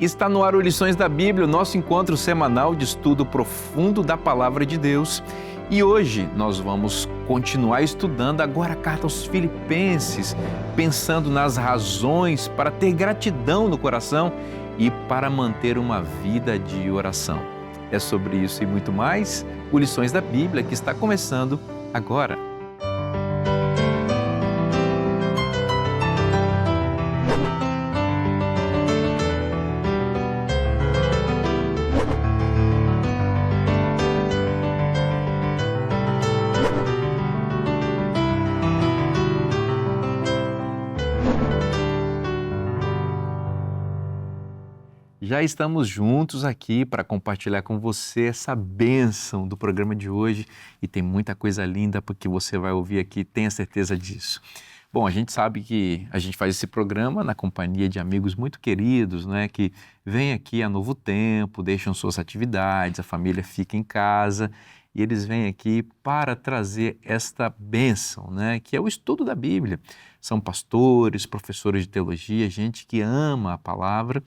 Está no ar o Lições da Bíblia, o nosso encontro semanal de estudo profundo da Palavra de Deus. E hoje nós vamos continuar estudando agora a carta aos Filipenses, pensando nas razões para ter gratidão no coração e para manter uma vida de oração. É sobre isso e muito mais, o Lições da Bíblia, que está começando agora. Já estamos juntos aqui para compartilhar com você essa bênção do programa de hoje e tem muita coisa linda porque você vai ouvir aqui, tenha certeza disso. Bom, a gente sabe que a gente faz esse programa na companhia de amigos muito queridos, né, que vêm aqui a Novo Tempo, deixam suas atividades, a família fica em casa e eles vêm aqui para trazer esta bênção, né, que é o estudo da Bíblia. São pastores, professores de teologia, gente que ama a palavra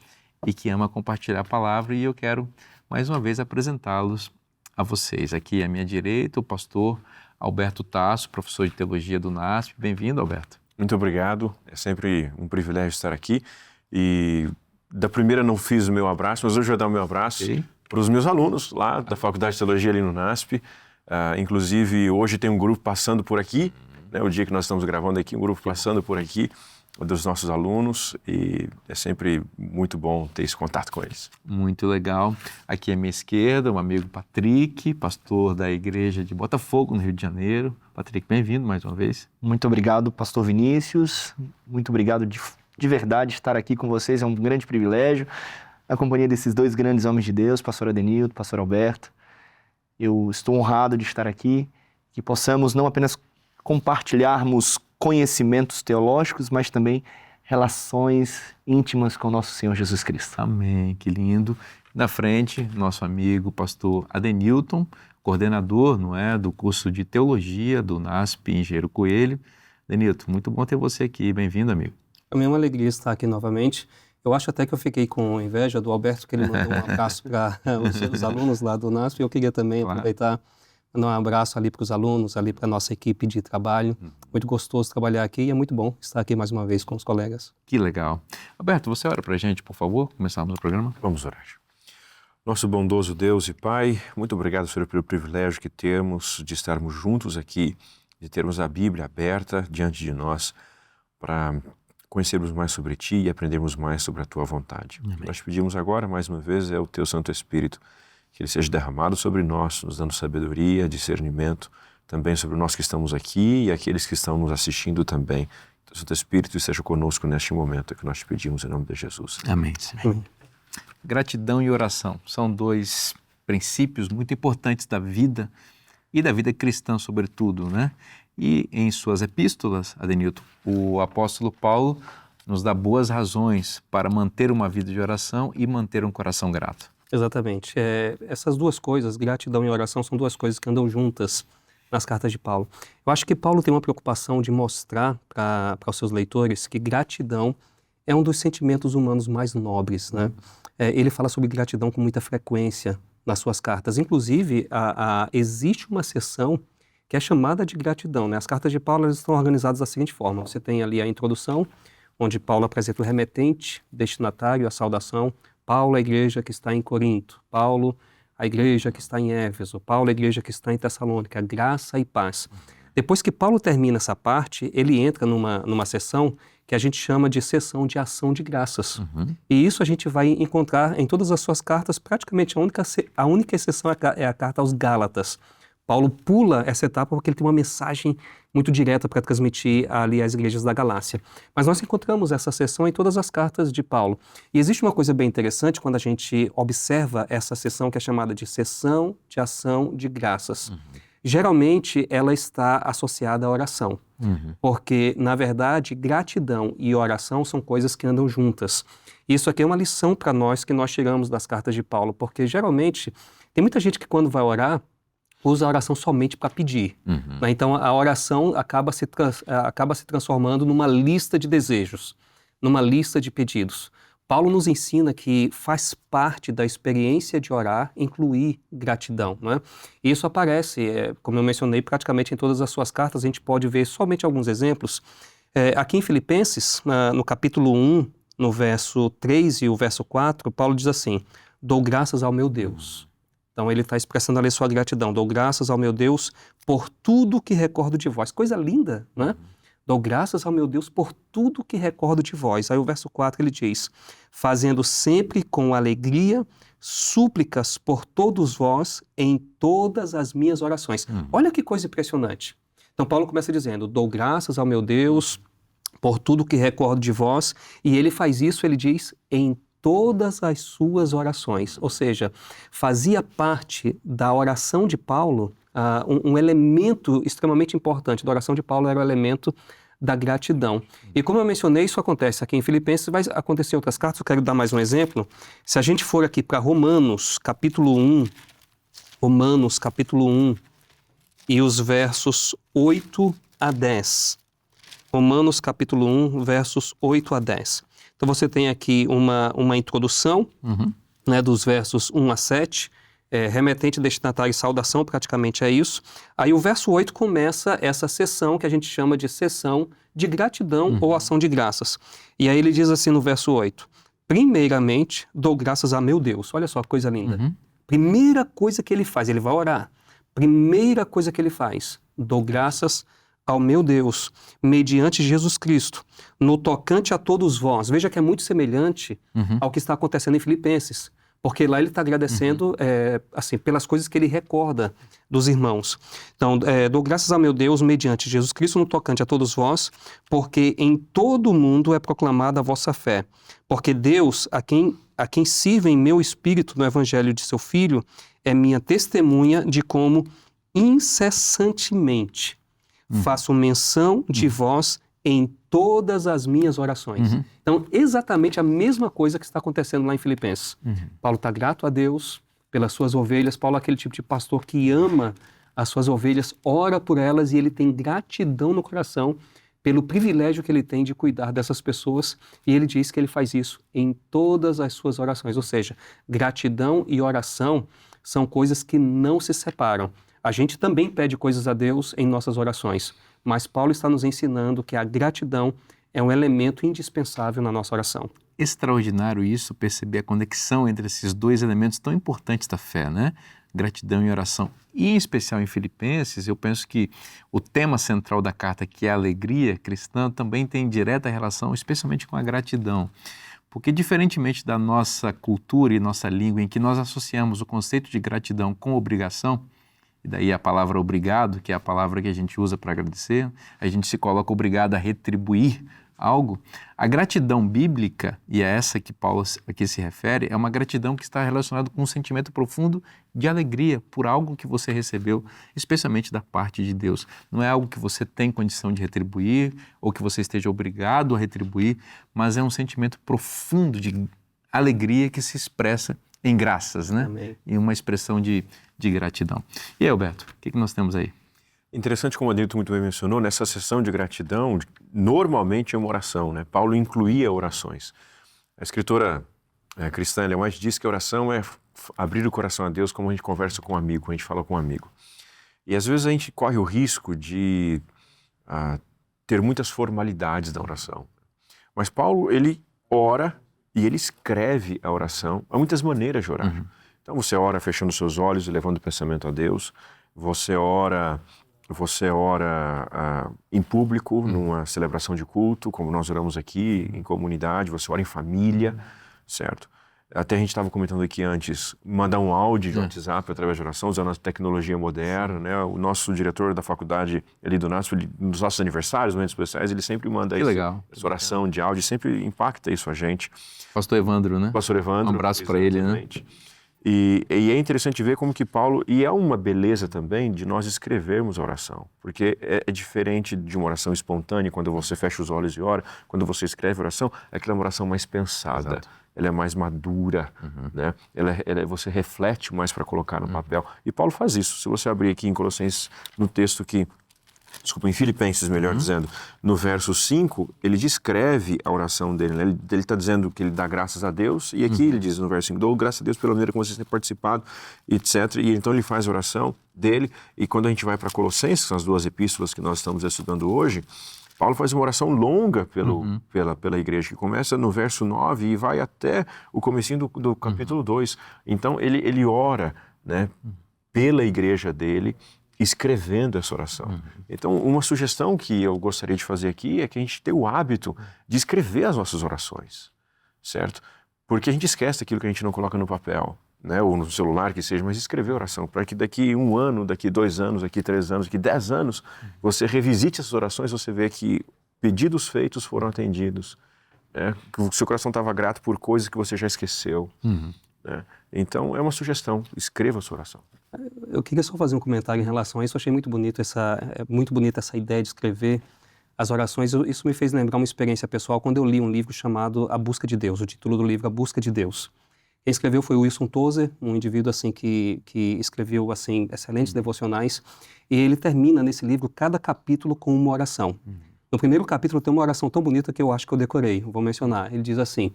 e que ama compartilhar a palavra, e eu quero mais uma vez apresentá-los a vocês. Aqui à minha direita, o pastor Alberto Tasso, professor de teologia do NASP. Bem-vindo, Alberto. Muito obrigado, é sempre um privilégio estar aqui. E da primeira não fiz o meu abraço, mas hoje eu vou dar o meu abraço para os meus alunos lá da Faculdade de Teologia ali no NASP. Inclusive, hoje tem um grupo passando por aqui, né, o dia que nós estamos gravando aqui, um grupo passando por aqui, dos nossos alunos, e é sempre muito bom ter esse contato com eles. Muito legal. Aqui à minha esquerda, um amigo Patrick, pastor da igreja de Botafogo, no Rio de Janeiro. Patrick, bem-vindo mais uma vez. Muito obrigado, pastor Vinícius. Muito obrigado de verdade estar aqui com vocês. É um grande privilégio. Na companhia desses dois grandes homens de Deus, pastor Adenilton, pastor Alberto. Eu estou honrado de estar aqui, que possamos não apenas compartilharmos conhecimentos teológicos, mas também relações íntimas com o nosso Senhor Jesus Cristo. Amém, que lindo. Na frente, nosso amigo pastor Adenilton, coordenador, não é, do curso de teologia do NASP Engenheiro Coelho. Adenilton, muito bom ter você aqui, bem-vindo, amigo. É uma alegria estar aqui novamente. Eu acho até que eu fiquei com inveja do Alberto, que ele mandou um abraço para os alunos lá do NASP, e eu queria também aproveitar mandar um abraço ali para os alunos, ali para a nossa equipe de trabalho. Muito gostoso trabalhar aqui e é muito bom estar aqui mais uma vez com os colegas. Que legal. Alberto, você ora para a gente, por favor? Começarmos o programa? Vamos orar. Nosso bondoso Deus e Pai, muito obrigado, Senhor, pelo privilégio que temos de estarmos juntos aqui, de termos a Bíblia aberta diante de nós para conhecermos mais sobre Ti e aprendermos mais sobre a Tua vontade. Amém. Nós pedimos agora, mais uma vez, é o Teu Santo Espírito, que Ele seja derramado sobre nós, nos dando sabedoria, discernimento, também sobre nós que estamos aqui e aqueles que estão nos assistindo também. Que o Santo Espírito esteja conosco neste momento, é que nós te pedimos em nome de Jesus. Amém. Amém. Gratidão e oração são dois princípios muito importantes da vida e da vida cristã, sobretudo, né? E em suas epístolas, Adenilton, o apóstolo Paulo nos dá boas razões para manter uma vida de oração e manter um coração grato. Exatamente. Essas duas coisas, gratidão e oração, são duas coisas que andam juntas nas cartas de Paulo. Eu acho que Paulo tem uma preocupação de mostrar para os seus leitores que gratidão é um dos sentimentos humanos mais nobres, né? Ele fala sobre gratidão com muita frequência nas suas cartas. Inclusive, existe uma seção que é chamada de gratidão, né? As cartas de Paulo elas estão organizadas da seguinte forma. Você tem ali a introdução, onde Paulo apresenta o remetente, destinatário, a saudação. Paulo, a igreja que está em Corinto. Paulo, a igreja que está em Éfeso. Paulo, a igreja que está em Tessalônica. Graça e paz. Depois que Paulo termina essa parte, ele entra numa sessão que a gente chama de sessão de ação de graças. E isso a gente vai encontrar em todas as suas cartas. Praticamente a única exceção é a carta aos Gálatas. Paulo pula essa etapa porque ele tem uma mensagem muito direta para transmitir ali às igrejas da Galácia. Mas nós encontramos essa seção em todas as cartas de Paulo. E existe uma coisa bem interessante quando a gente observa essa seção que é chamada de sessão de ação de graças. Geralmente ela está associada à oração, porque na verdade gratidão e oração são coisas que andam juntas. Isso aqui é uma lição para nós que nós tiramos das cartas de Paulo, porque geralmente tem muita gente que quando vai orar usa a oração somente para pedir. Né? Então a oração acaba se transformando numa lista de desejos, numa lista de pedidos. Paulo nos ensina que faz parte da experiência de orar incluir gratidão, né? E isso aparece, como eu mencionei, praticamente em todas as suas cartas. A gente pode ver somente alguns exemplos. Aqui em Filipenses, no capítulo 1, no verso 3 e o verso 4, Paulo diz assim: dou graças ao meu Deus. Então ele está expressando ali sua gratidão. Dou graças ao meu Deus por tudo que recordo de vós. Coisa linda, né? Dou graças ao meu Deus por tudo que recordo de vós. Aí o verso 4 ele diz: fazendo sempre com alegria súplicas por todos vós em todas as minhas orações. Olha que coisa impressionante. Então Paulo começa dizendo: dou graças ao meu Deus por tudo que recordo de vós, e ele faz isso, ele diz, em todas as suas orações. Ou seja, fazia parte da oração de Paulo, um elemento extremamente importante da oração de Paulo era o elemento da gratidão. E como eu mencionei, isso acontece aqui em Filipenses, vai acontecer em outras cartas. Eu quero dar mais um exemplo. Se a gente for aqui para Romanos, capítulo 1, e os versos 8 a 10. Romanos, capítulo 1, versos 8 a 10. Então você tem aqui uma introdução, né, dos versos 1 a 7, remetente, destinatário e saudação, praticamente é isso. Aí o verso 8 começa essa sessão que a gente chama de sessão de gratidão ou ação de graças. E aí ele diz assim no verso 8: primeiramente, dou graças a meu Deus. Olha só, coisa linda. Primeira coisa que ele faz, ele vai orar. Primeira coisa que ele faz, dou graças ao meu Deus, mediante Jesus Cristo, no tocante a todos vós. Veja que é muito semelhante ao que está acontecendo em Filipenses, porque lá ele está agradecendo assim, pelas coisas que ele recorda dos irmãos. Então, dou graças ao meu Deus, mediante Jesus Cristo, no tocante a todos vós, porque em todo o mundo é proclamada a vossa fé. Porque Deus, a quem sirvo em meu espírito no evangelho de seu Filho, é minha testemunha de como incessantemente faço menção de vós em todas as minhas orações. Então, exatamente a mesma coisa que está acontecendo lá em Filipenses. Paulo está grato a Deus pelas suas ovelhas. Paulo é aquele tipo de pastor que ama as suas ovelhas, ora por elas, e ele tem gratidão no coração pelo privilégio que ele tem de cuidar dessas pessoas, e ele diz que ele faz isso em todas as suas orações. Ou seja, gratidão e oração são coisas que não se separam. A gente também pede coisas a Deus em nossas orações, mas Paulo está nos ensinando que a gratidão é um elemento indispensável na nossa oração. Extraordinário isso, perceber a conexão entre esses dois elementos tão importantes da fé, né? Gratidão e oração. E em especial em Filipenses, eu penso que o tema central da carta, que é a alegria cristã, também tem direta relação, especialmente com a gratidão. Porque diferentemente da nossa cultura e nossa língua, em que nós associamos o conceito de gratidão com obrigação, e daí a palavra obrigado, que é a palavra que a gente usa para agradecer, a gente se coloca obrigado a retribuir algo. A gratidão bíblica, e é essa que Paulo aqui se refere, é uma gratidão que está relacionada com um sentimento profundo de alegria por algo que você recebeu, especialmente da parte de Deus. Não é algo que você tem condição de retribuir ou que você esteja obrigado a retribuir, mas é um sentimento profundo de alegria que se expressa em graças, né? Amém. Em uma expressão de gratidão. E aí, Alberto, o que nós temos aí? Interessante, como o Adilton muito bem mencionou, nessa sessão de gratidão, normalmente é uma oração, né? Paulo incluía orações. A escritora cristã Ellen White diz que a oração é abrir o coração a Deus como a gente conversa com um amigo, como a gente fala com um amigo. E às vezes a gente corre o risco de ter muitas formalidades na oração. Mas Paulo, ele ora e ele escreve a oração. Há muitas maneiras de orar. Então você ora fechando seus olhos e levando o pensamento a Deus. Você ora em público, numa celebração de culto, como nós oramos aqui, em comunidade. Você ora em família, certo? Até a gente estava comentando aqui antes, mandar um áudio de WhatsApp através de oração, usando a tecnologia moderna, né? O nosso diretor da faculdade ali do NASP, nos nossos aniversários, momentos especiais, ele sempre manda essa oração de áudio, sempre impacta isso a gente. Pastor Evandro, né? Pastor Evandro. Um abraço para ele, né? E é interessante ver como que Paulo, e é uma beleza também de nós escrevermos a oração, porque é diferente de uma oração espontânea, quando você fecha os olhos e ora, quando você escreve a oração, é aquela oração mais pensada. Exato. Ela é mais madura, né? Você reflete mais para colocar no papel. E Paulo faz isso. Se você abrir aqui em Colossenses, no texto que desculpa, em Filipenses, melhor dizendo, no verso 5, ele descreve a oração dele, né? Ele está dizendo que ele dá graças a Deus, e aqui ele diz no verso 5, dou graças a Deus pela maneira como vocês têm participado, etc. E então ele faz a oração dele, e quando a gente vai para Colossenses, que são as 2 epístolas que nós estamos estudando hoje, Paulo faz uma oração longa pela igreja, que começa no verso 9 e vai até o comecinho do capítulo 2. Então, ele ora, né, pela igreja dele, escrevendo essa oração. Então, uma sugestão que eu gostaria de fazer aqui é que a gente tenha o hábito de escrever as nossas orações, certo? Porque a gente esquece aquilo que a gente não coloca no papel, né, ou no celular, que seja, mas escrever a oração, para que daqui 1 ano, daqui 2 anos, daqui 3 anos, daqui 10 anos, você revisite essas orações, você vê que pedidos feitos foram atendidos, né, que o seu coração estava grato por coisas que você já esqueceu. Né? Então, é uma sugestão, escreva a sua oração. Eu queria só fazer um comentário em relação a isso. Eu achei muito bonita essa ideia de escrever as orações. Isso me fez lembrar uma experiência pessoal quando eu li um livro chamado A Busca de Deus, o título do livro A Busca de Deus. Quem escreveu foi o Wilson Tozer, um indivíduo assim que escreveu assim excelentes devocionais, e ele termina nesse livro cada capítulo com uma oração. No primeiro capítulo tem uma oração tão bonita que eu acho que eu decorei, vou mencionar. Ele diz assim: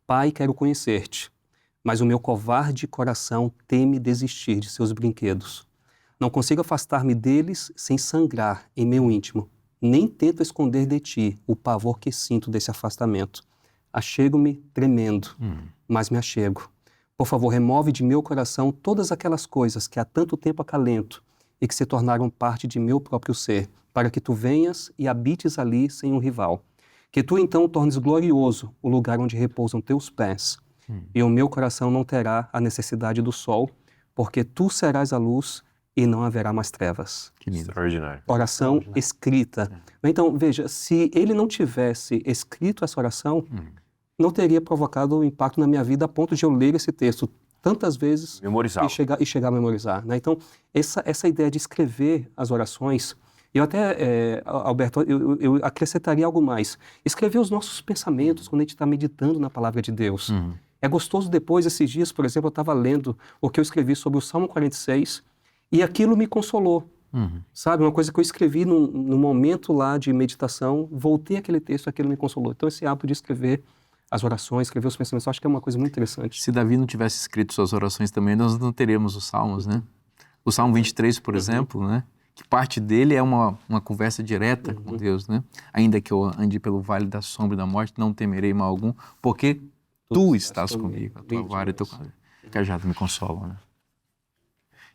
Pai, quero conhecer-te, mas o meu covarde coração teme desistir de seus brinquedos. Não consigo afastar-me deles sem sangrar em meu íntimo, nem tento esconder de ti o pavor que sinto desse afastamento. Achego-me tremendo, mas me achego. Por favor, remove de meu coração todas aquelas coisas que há tanto tempo acalento e que se tornaram parte de meu próprio ser, para que tu venhas e habites ali sem um rival. Que tu então tornes glorioso o lugar onde repousam teus pés, e o meu coração não terá a necessidade do sol, porque tu serás a luz e não haverá mais trevas. Que lindo. Extraordinário. Oração escrita. Então, veja, se ele não tivesse escrito essa oração, não teria provocado impacto na minha vida a ponto de eu ler esse texto tantas vezes e chegar a memorizar. Né? Então, essa ideia de escrever as orações, eu até, Alberto, eu acrescentaria algo mais. Escrever os nossos pensamentos quando a gente está meditando na palavra de Deus. É gostoso depois, esses dias, por exemplo, eu estava lendo o que eu escrevi sobre o Salmo 46 e aquilo me consolou. Sabe, uma coisa que eu escrevi num momento lá de meditação, voltei àquele texto, aquilo me consolou. Então, esse hábito de escrever as orações, escrever os pensamentos, eu acho que é uma coisa muito interessante. Se Davi não tivesse escrito suas orações também, nós não teríamos os Salmos, né? O Salmo 23, por exemplo, né? Que parte dele é uma conversa direta com Deus, né? Ainda que eu ande pelo vale da sombra e da morte, não temerei mal algum, porque tu estás comigo, a tua vara e teu cajado me consolam, né?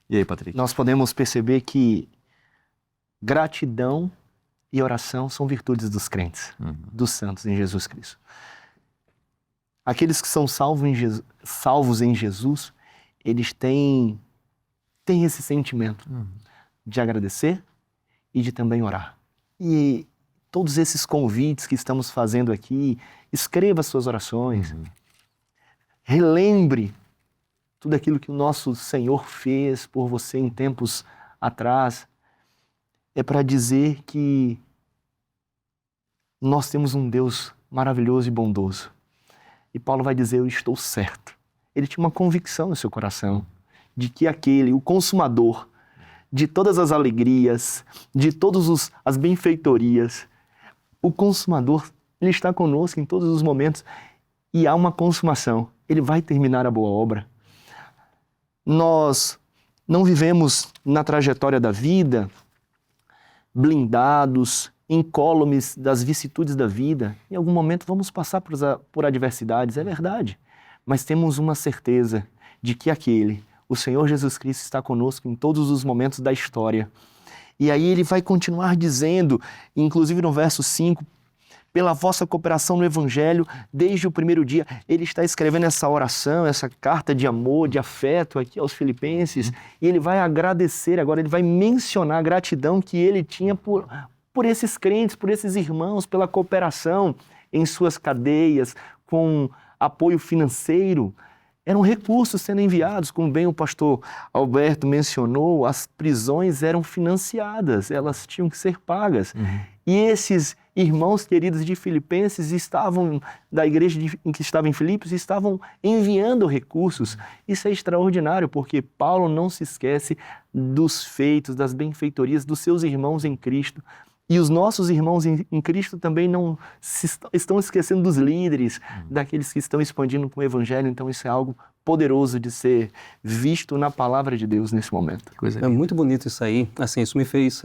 E aí, Patrick? Nós podemos perceber que gratidão e oração são virtudes dos crentes, dos santos em Jesus Cristo. Aqueles que são salvos em Jesus, eles têm esse sentimento de agradecer e de também orar. E todos esses convites que estamos fazendo aqui, escreva suas orações, relembre tudo aquilo que o nosso Senhor fez por você em tempos atrás, é para dizer que nós temos um Deus maravilhoso e bondoso. E Paulo vai dizer, eu estou certo. Ele tinha uma convicção no seu coração de que aquele, o consumador de todas as alegrias, de todas as benfeitorias, o consumador, ele está conosco em todos os momentos e há uma consumação. Ele vai terminar a boa obra. Nós não vivemos na trajetória da vida blindados, incólumes das vicissitudes da vida. Em algum momento vamos passar por adversidades, é verdade. Mas temos uma certeza de que o Senhor Jesus Cristo, está conosco em todos os momentos da história. E aí ele vai continuar dizendo, inclusive no verso 5, pela vossa cooperação no Evangelho, desde o primeiro dia, ele está escrevendo essa oração, essa carta de amor, de afeto aqui aos filipenses, e ele vai agradecer agora, ele vai mencionar a gratidão que ele tinha por esses crentes, por esses irmãos, pela cooperação em suas cadeias, com apoio financeiro. Eram recursos sendo enviados, como bem o pastor Alberto mencionou, as prisões eram financiadas, elas tinham que ser pagas. E esses irmãos queridos de Filipenses estavam, da igreja que estava em Filipos, estavam enviando recursos. Isso é extraordinário, porque Paulo não se esquece dos feitos, das benfeitorias dos seus irmãos em Cristo. E os nossos irmãos em Cristo também não estão esquecendo dos líderes, daqueles que estão expandindo com o Evangelho. Então isso é algo poderoso de ser visto na palavra de Deus nesse momento. É muito bonito isso aí. Assim, isso me fez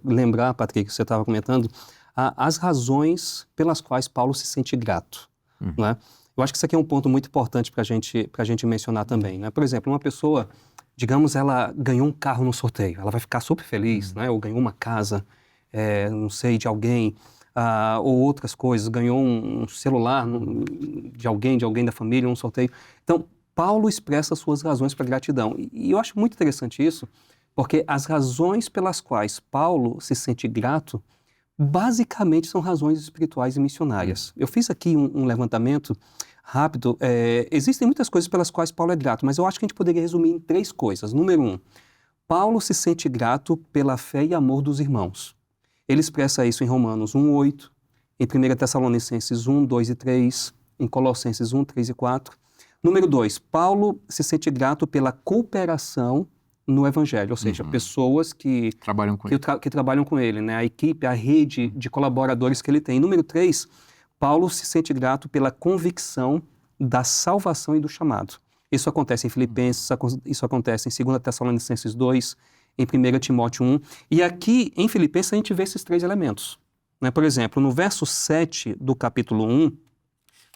lembrar, Patrick, que você estava comentando, as razões pelas quais Paulo se sente grato. Né? Eu acho que isso aqui é um ponto muito importante para a gente mencionar também. Né? Por exemplo, uma pessoa, digamos, ela ganhou um carro no sorteio, ela vai ficar super feliz, né? Ou ganhou uma casa, não sei, de alguém, ou outras coisas, ganhou um celular de alguém da família, um sorteio. Então, Paulo expressa suas razões para gratidão. E eu acho muito interessante isso, porque as razões pelas quais Paulo se sente grato, basicamente são razões espirituais e missionárias. Eu fiz aqui um levantamento rápido. Existem muitas coisas pelas quais Paulo é grato, mas eu acho que a gente poderia resumir em 3 coisas. Número 1, Paulo se sente grato pela fé e amor dos irmãos. Ele expressa isso em Romanos 1:8, em 1 Tessalonicenses 1, 2 e 3, em Colossenses 1, 3 e 4. Número 2, Paulo se sente grato pela cooperação no Evangelho, ou seja, pessoas que trabalham com ele, né? A equipe, a rede de colaboradores que ele tem. Número 3, Paulo se sente grato pela convicção da salvação e do chamado. Isso acontece em Filipenses, isso acontece em 2 Tessalonicenses 2, em 1 Timóteo 1. E aqui, em Filipenses, a gente vê esses 3 elementos. Né? Por exemplo, no verso 7 do capítulo 1,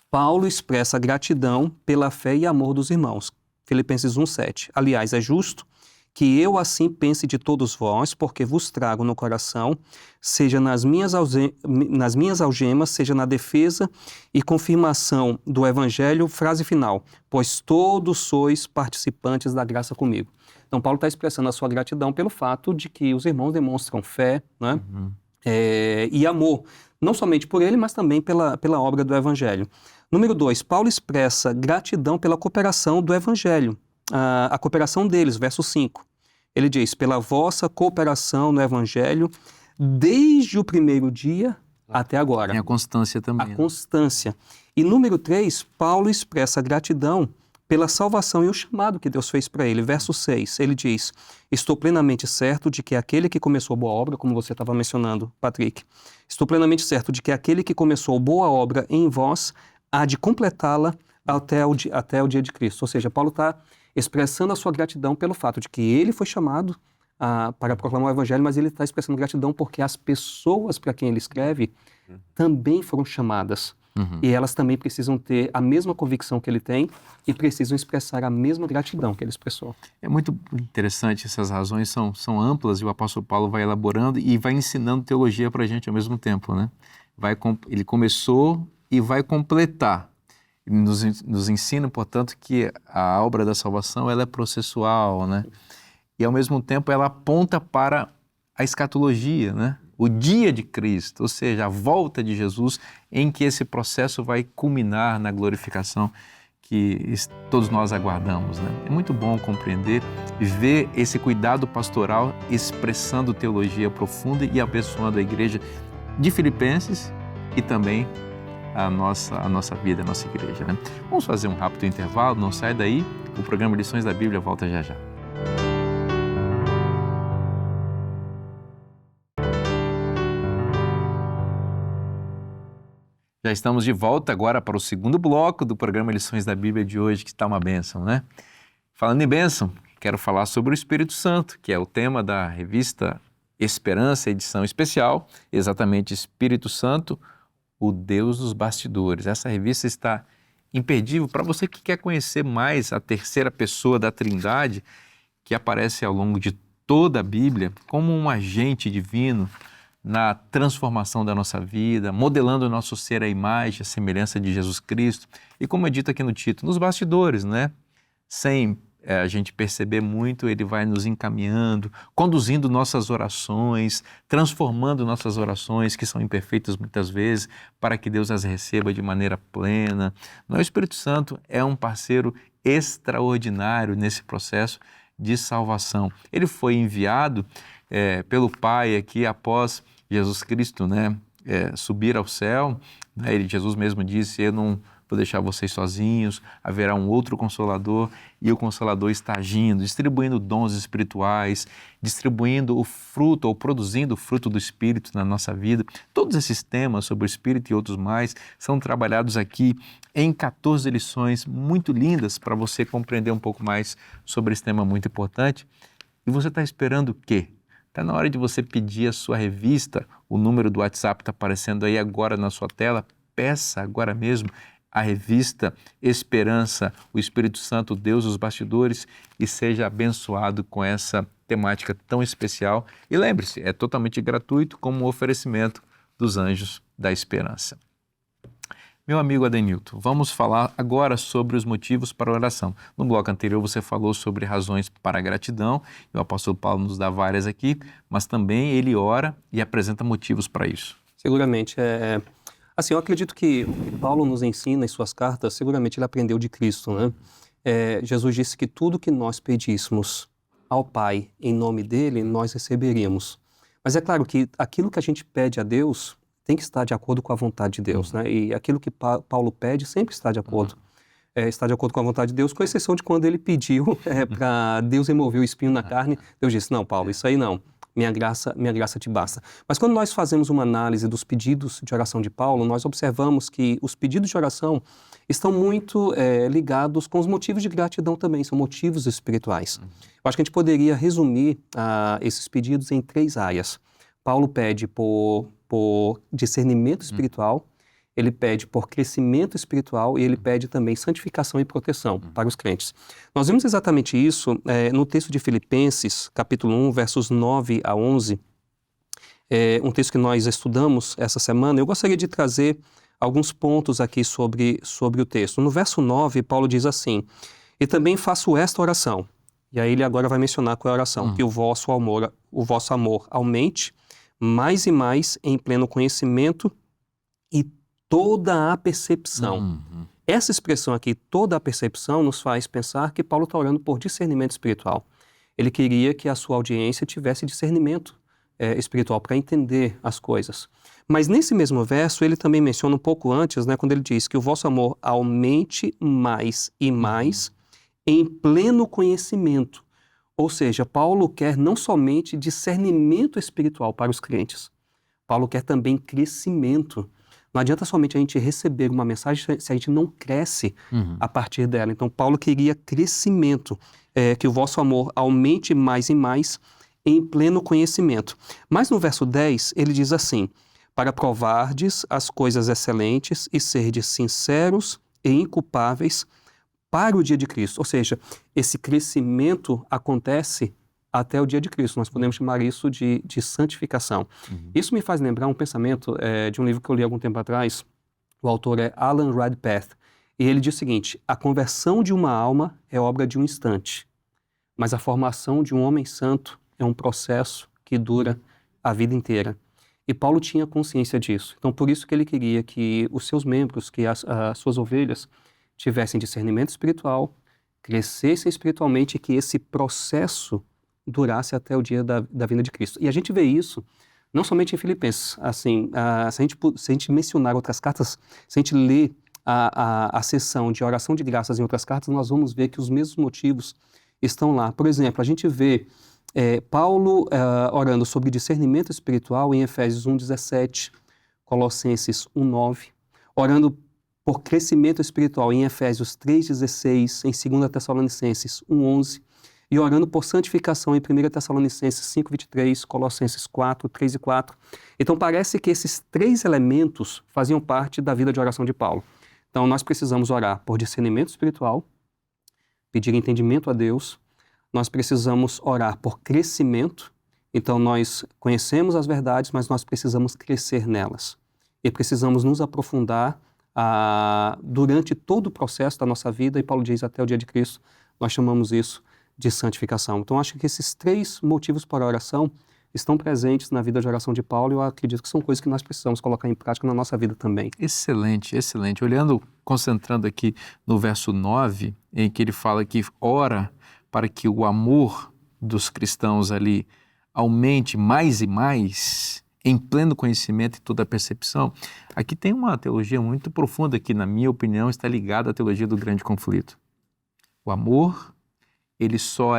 Paulo expressa gratidão pela fé e amor dos irmãos. Filipenses 1:7. Aliás, é justo que eu assim pense de todos vós, porque vos trago no coração, seja nas minhas algemas, seja na defesa e confirmação do Evangelho, frase final, pois todos sois participantes da graça comigo. Então, Paulo está expressando a sua gratidão pelo fato de que os irmãos demonstram fé, né? E amor, não somente por ele, mas também pela obra do Evangelho. Número 2, Paulo expressa gratidão pela cooperação do Evangelho, a cooperação deles, verso 5. Ele diz, pela vossa cooperação no Evangelho, desde o primeiro dia até agora. Tem a constância também. A constância. E número 3, Paulo expressa gratidão pela salvação e o chamado que Deus fez para ele. Verso 6, ele diz, estou plenamente certo de que aquele que começou boa obra, como você estava mencionando, Patrick, estou plenamente certo de que aquele que começou boa obra em vós há de completá-la até o dia de Cristo. Ou seja, Paulo está expressando a sua gratidão pelo fato de que ele foi chamado para proclamar o Evangelho, mas ele está expressando gratidão porque as pessoas para quem ele escreve também foram chamadas. E elas também precisam ter a mesma convicção que ele tem e precisam expressar a mesma gratidão que ele expressou. É muito interessante, essas razões são amplas e o apóstolo Paulo vai elaborando e vai ensinando teologia para a gente ao mesmo tempo, né? Ele começou e vai completar. Ele nos ensina, portanto, que a obra da salvação ela é processual, né? E ao mesmo tempo ela aponta para a escatologia, né? O dia de Cristo, ou seja, a volta de Jesus, em que esse processo vai culminar na glorificação que todos nós aguardamos, né? É muito bom compreender e ver esse cuidado pastoral expressando teologia profunda e abençoando a igreja de Filipenses e também a nossa vida, a nossa igreja, né? Vamos fazer um rápido intervalo, não sai daí, o programa Lições da Bíblia volta já já. Já estamos de volta agora para o segundo bloco do programa Lições da Bíblia de hoje, que está uma bênção, né? Falando em bênção, quero falar sobre o Espírito Santo, que é o tema da revista Esperança, edição especial, exatamente Espírito Santo, o Deus dos bastidores. Essa revista está imperdível para você que quer conhecer mais a terceira pessoa da Trindade, que aparece ao longo de toda a Bíblia como um agente divino na transformação da nossa vida, modelando o nosso ser à imagem, a semelhança de Jesus Cristo. E como é dito aqui no título, nos bastidores, né? Sem a gente perceber muito, ele vai nos encaminhando, conduzindo nossas orações, transformando nossas orações, que são imperfeitas muitas vezes, para que Deus as receba de maneira plena. O Espírito Santo é um parceiro extraordinário nesse processo de salvação. Ele foi enviado pelo Pai aqui após Jesus Cristo, né, subir ao céu. Jesus mesmo disse: eu não vou deixar vocês sozinhos, haverá um outro Consolador, e o Consolador está agindo, distribuindo dons espirituais, distribuindo o fruto ou produzindo o fruto do Espírito na nossa vida. Todos esses temas sobre o Espírito e outros mais são trabalhados aqui em 14 lições muito lindas para você compreender um pouco mais sobre esse tema muito importante. E você está esperando o quê? Está na hora de você pedir a sua revista. O número do WhatsApp está aparecendo aí agora na sua tela. Peça agora mesmo a revista Esperança, o Espírito Santo, Deus dos bastidores, e seja abençoado com essa temática tão especial. E lembre-se, é totalmente gratuito, como um oferecimento dos Anjos da Esperança. Meu amigo Adenilton, vamos falar agora sobre os motivos para a oração. No bloco anterior você falou sobre razões para a gratidão, e o apóstolo Paulo nos dá várias aqui, mas também ele ora e apresenta motivos para isso. Seguramente. Assim, eu acredito que o que Paulo nos ensina em suas cartas, seguramente ele aprendeu de Cristo, né? Jesus disse que tudo que nós pedíssemos ao Pai em nome dele, nós receberíamos. Mas é claro que aquilo que a gente pede a Deus tem que estar de acordo com a vontade de Deus, né? E aquilo que Paulo pede sempre está de acordo. Está de acordo com a vontade de Deus, com exceção de quando ele pediu para Deus remover o espinho na carne. Deus disse: não, Paulo, isso aí não. Minha graça te basta. Mas quando nós fazemos uma análise dos pedidos de oração de Paulo, nós observamos que os pedidos de oração estão muito ligados com os motivos de gratidão também, são motivos espirituais. Eu acho que a gente poderia resumir esses pedidos em 3 áreas. Paulo pede por discernimento espiritual, ele pede por crescimento espiritual e ele pede também santificação e proteção para os crentes. Nós vimos exatamente isso no texto de Filipenses, capítulo 1, versos 9 a 11, um texto que nós estudamos essa semana. Eu gostaria de trazer alguns pontos aqui sobre o texto. No verso 9, Paulo diz assim: e também faço esta oração. E aí ele agora vai mencionar qual é a oração: que o vosso amor aumente mais e mais em pleno conhecimento e toda a percepção. Essa expressão aqui, toda a percepção, nos faz pensar que Paulo está orando por discernimento espiritual. Ele queria que a sua audiência tivesse discernimento espiritual para entender as coisas. Mas nesse mesmo verso, ele também menciona um pouco antes, né, quando ele diz que o vosso amor aumente mais e mais em pleno conhecimento. Ou seja, Paulo quer não somente discernimento espiritual para os crentes, Paulo quer também crescimento. Não adianta somente a gente receber uma mensagem se a gente não cresce a partir dela. Então, Paulo queria crescimento, que o vosso amor aumente mais e mais em pleno conhecimento. Mas no verso 10, ele diz assim: para provardes as coisas excelentes e serdes sinceros e inculpáveis para o dia de Cristo. Ou seja, esse crescimento acontece até o dia de Cristo. Nós podemos chamar isso de santificação. Isso me faz lembrar um pensamento de um livro que eu li há algum tempo atrás. O autor é Alan Redpath. E ele diz o seguinte: a conversão de uma alma é obra de um instante, mas a formação de um homem santo é um processo que dura a vida inteira. E Paulo tinha consciência disso. Então, por isso que ele queria que os seus membros, que as suas ovelhas, tivessem discernimento espiritual, crescessem espiritualmente, e que esse processo durasse até o dia da vinda de Cristo. E a gente vê isso não somente em Filipenses. Assim, se a gente mencionar outras cartas, se a gente ler a seção de oração de graças em outras cartas, nós vamos ver que os mesmos motivos estão lá. Por exemplo, a gente vê Paulo orando sobre discernimento espiritual em Efésios 1:17, Colossenses 1:9, orando por crescimento espiritual em Efésios 3:16, em 2 Tessalonicenses 1:11, e orando por santificação em 1 Tessalonicenses 5:23, Colossenses 4:3 e 4. Então parece que esses 3 elementos faziam parte da vida de oração de Paulo. Então nós precisamos orar por discernimento espiritual, pedir entendimento a Deus. Nós precisamos orar por crescimento. Então nós conhecemos as verdades, mas nós precisamos crescer nelas. E precisamos nos aprofundar durante todo o processo da nossa vida, e Paulo diz até o dia de Cristo, nós chamamos isso de santificação. Então, acho que esses 3 motivos para a oração estão presentes na vida de oração de Paulo e eu acredito que são coisas que nós precisamos colocar em prática na nossa vida também. Excelente, excelente. Olhando, concentrando aqui no verso 9, em que ele fala que ora para que o amor dos cristãos ali aumente mais e mais, em pleno conhecimento e toda a percepção. Aqui tem uma teologia muito profunda que, na minha opinião, está ligada à teologia do grande conflito. O amor, ele só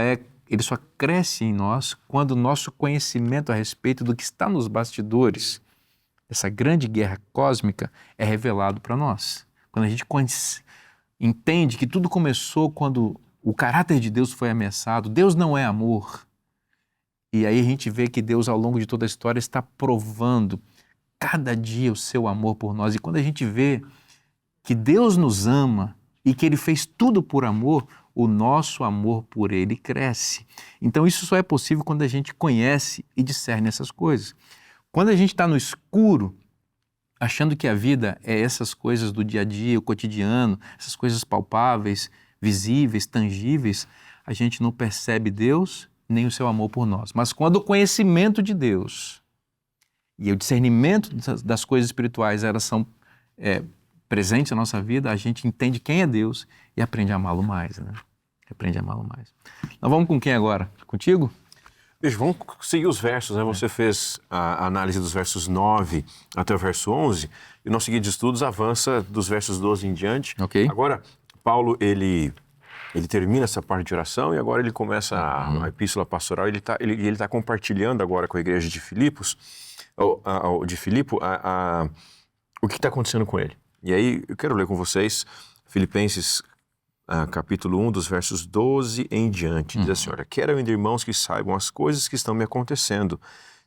cresce em nós quando o nosso conhecimento a respeito do que está nos bastidores dessa grande guerra cósmica é revelado para nós. Quando a gente entende que tudo começou quando o caráter de Deus foi ameaçado, Deus não é amor. E aí a gente vê que Deus, ao longo de toda a história, está provando cada dia o seu amor por nós. E quando a gente vê que Deus nos ama e que Ele fez tudo por amor, o nosso amor por Ele cresce. Então isso só é possível quando a gente conhece e discerne essas coisas. Quando a gente está no escuro, achando que a vida é essas coisas do dia a dia, o cotidiano, essas coisas palpáveis, visíveis, tangíveis, a gente não percebe Deus nem o seu amor por nós. Mas quando o conhecimento de Deus e o discernimento das coisas espirituais elas são presentes na nossa vida, a gente entende quem é Deus e aprende a amá-lo mais, né? Aprende a amá-lo mais. Nós vamos com quem agora? Contigo? Beijo, vamos seguir os versos, né? Você fez a análise dos versos 9 até o verso 11 e o nosso guia de estudos avança dos versos 12 em diante. Ok. Agora, Paulo, ele termina essa parte de oração e agora ele começa a epístola pastoral. Ele está compartilhando agora com a igreja de Filipe o que está acontecendo com ele. E aí eu quero ler com vocês Filipenses capítulo 1, dos versos 12 em diante. Diz assim, olha, quero ainda, irmãos, que saibam as coisas que estão me acontecendo.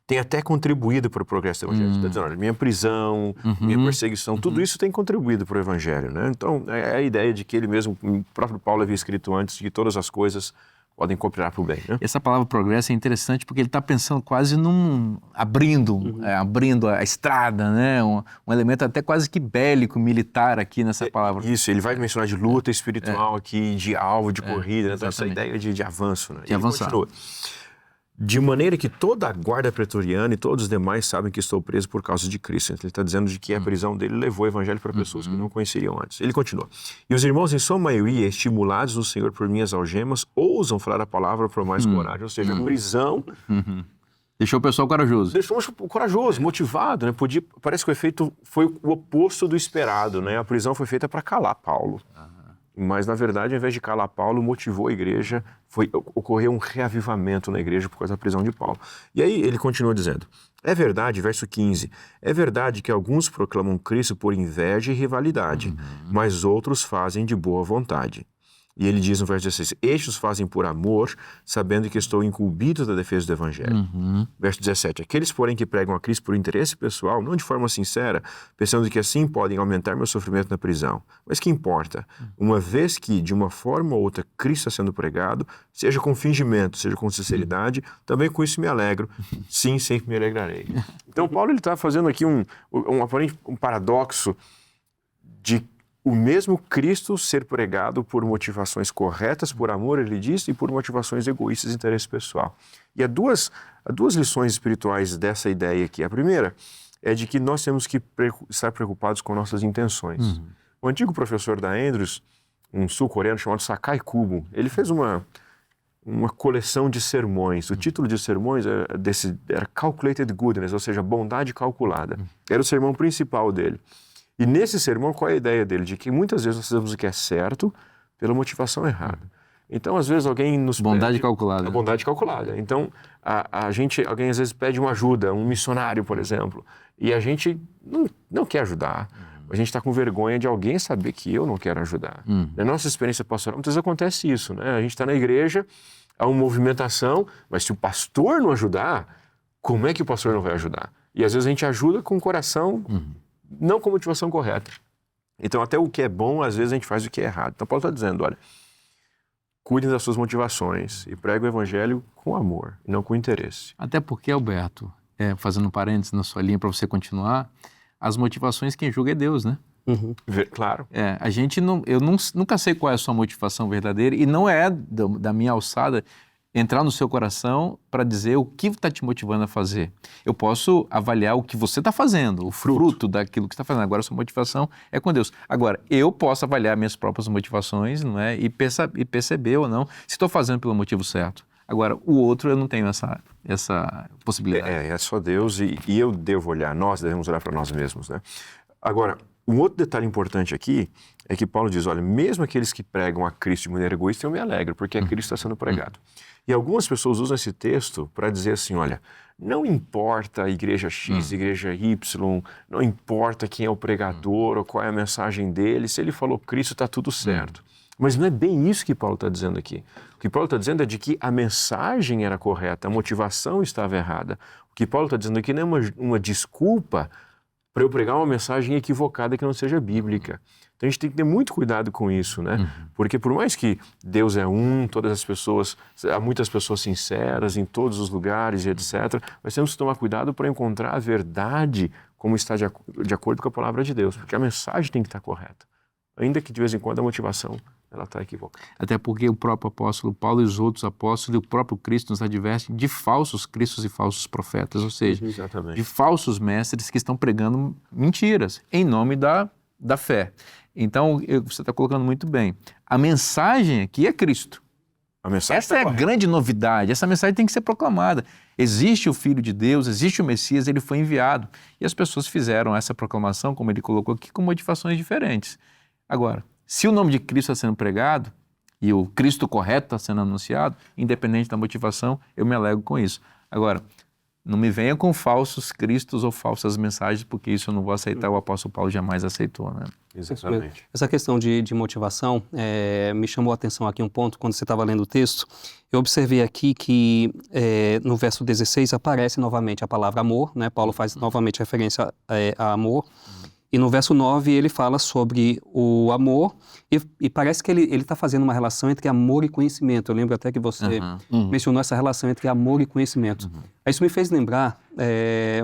Tem até contribuído para o progresso do Evangelho. Está dizendo, olha, minha prisão, minha perseguição, tudo isso tem contribuído para o Evangelho, né? Então, é a ideia de que ele mesmo, o próprio Paulo havia escrito antes, de que todas as coisas podem cooperar para o bem, né? Essa palavra progresso é interessante porque ele está pensando quase abrindo a estrada, né? Um elemento até quase que bélico, militar aqui nessa palavra. Isso, ele vai mencionar de luta espiritual aqui, de alvo, de corrida, né? Então, essa ideia de avanço, né? De avançar. Continua. De maneira que toda a guarda pretoriana e todos os demais sabem que estou preso por causa de Cristo. Ele está dizendo de que a prisão dele levou o evangelho para pessoas que não conheceriam antes. Ele continua. E os irmãos, em sua maioria, estimulados no Senhor por minhas algemas, ousam falar a palavra por mais coragem. Ou seja, a prisão... Deixou o pessoal corajoso. Deixou corajoso, motivado, né? Parece que o efeito foi o oposto do esperado, né? A prisão foi feita para calar Paulo. Mas, na verdade, ao invés de calar Paulo, motivou a igreja, ocorreu um reavivamento na igreja por causa da prisão de Paulo. E aí ele continua dizendo, é verdade, verso 15, é verdade que alguns proclamam Cristo por inveja e rivalidade, mas outros fazem de boa vontade. E ele diz no verso 16, estes fazem por amor, sabendo que estou incumbido da defesa do Evangelho. Verso 17, aqueles, porém, que pregam a Cristo por interesse pessoal, não de forma sincera, pensando que assim podem aumentar meu sofrimento na prisão. Mas que importa? Uma vez que, de uma forma ou outra, Cristo está sendo pregado, seja com fingimento, seja com sinceridade, também com isso me alegro. Sim, sempre me alegrarei. Então, Paulo está fazendo aqui um paradoxo de o mesmo Cristo ser pregado por motivações corretas, por amor, ele diz, e por motivações egoístas de interesse pessoal. E há duas lições espirituais dessa ideia aqui. A primeira é de que nós temos que estar preocupados com nossas intenções. O antigo professor da Andrews, um sul-coreano chamado Sakai Kubo, ele fez uma coleção de sermões. O título de sermões era Calculated Goodness, ou seja, bondade calculada. Era o sermão principal dele. E nesse sermão, qual é a ideia dele? De que muitas vezes nós fazemos o que é certo pela motivação errada. Então, às vezes, alguém nos bondade pede... calculada. A bondade calculada. Então, alguém às vezes pede uma ajuda, um missionário, por exemplo, e a gente não quer ajudar. A gente está com vergonha de alguém saber que eu não quero ajudar. Na nossa experiência pastoral, muitas vezes acontece isso, né? A gente está na igreja, há uma movimentação, mas se o pastor não ajudar, como é que o pastor não vai ajudar? E às vezes a gente ajuda com o coração... não com motivação correta. Então, até o que é bom, às vezes a gente faz o que é errado. Então, Paulo está dizendo, olha, cuidem das suas motivações e pregue o evangelho com amor, e não com interesse. Até porque, Alberto, fazendo um parênteses na sua linha para você continuar, as motivações quem julga é Deus, né? Claro. A gente não, nunca sei qual é a sua motivação verdadeira e não é da minha alçada entrar no seu coração para dizer o que está te motivando a fazer. Eu posso avaliar o que você está fazendo, o fruto daquilo que você está fazendo. Agora, a sua motivação é com Deus. Agora, eu posso avaliar minhas próprias motivações, não é? E perceber ou não se estou fazendo pelo motivo certo. Agora, o outro eu não tenho essa possibilidade. É só Deus e eu devo olhar, nós devemos olhar para nós mesmos, né? Agora, um outro detalhe importante aqui é que Paulo diz, olha, mesmo aqueles que pregam a Cristo de maneira egoísta, eu me alegro, porque a Cristo está sendo pregado. E algumas pessoas usam esse texto para dizer assim, olha, não importa a igreja X, igreja Y, não importa quem é o pregador ou qual é a mensagem dele, se ele falou Cristo, está tudo certo. Mas não é bem isso que Paulo está dizendo aqui. O que Paulo está dizendo é de que a mensagem era correta, a motivação estava errada. O que Paulo está dizendo aqui não é uma desculpa para eu pregar uma mensagem equivocada que não seja bíblica. Então a gente tem que ter muito cuidado com isso, né? Porque por mais que Deus é todas as pessoas, há muitas pessoas sinceras em todos os lugares e etc., mas temos que tomar cuidado para encontrar a verdade como está de acordo com a palavra de Deus, porque a mensagem tem que estar correta, ainda que de vez em quando a motivação ela está equivocada. Até porque o próprio apóstolo Paulo e os outros apóstolos e o próprio Cristo nos advertem de falsos cristos e falsos profetas, ou seja, de falsos mestres que estão pregando mentiras em nome da fé. Então, você está colocando muito bem. A mensagem aqui é Cristo. Essa é a grande novidade. Essa mensagem tem que ser proclamada. Existe o Filho de Deus, existe o Messias, ele foi enviado. E as pessoas fizeram essa proclamação, como ele colocou aqui, com motivações diferentes. Agora, se o nome de Cristo está sendo pregado e o Cristo correto está sendo anunciado, independente da motivação, eu me alegro com isso. Agora, não me venha com falsos cristos ou falsas mensagens, porque isso eu não vou aceitar, o apóstolo Paulo jamais aceitou, né? Exatamente. Essa questão de motivação me chamou a atenção aqui um ponto, quando você estava lendo o texto, eu observei aqui que no verso 16 aparece novamente a palavra amor, né? Paulo faz novamente referência a amor, e no verso 9 ele fala sobre o amor, e parece que ele está fazendo uma relação entre amor e conhecimento. Eu lembro até que você mencionou essa relação entre amor e conhecimento. Isso me fez lembrar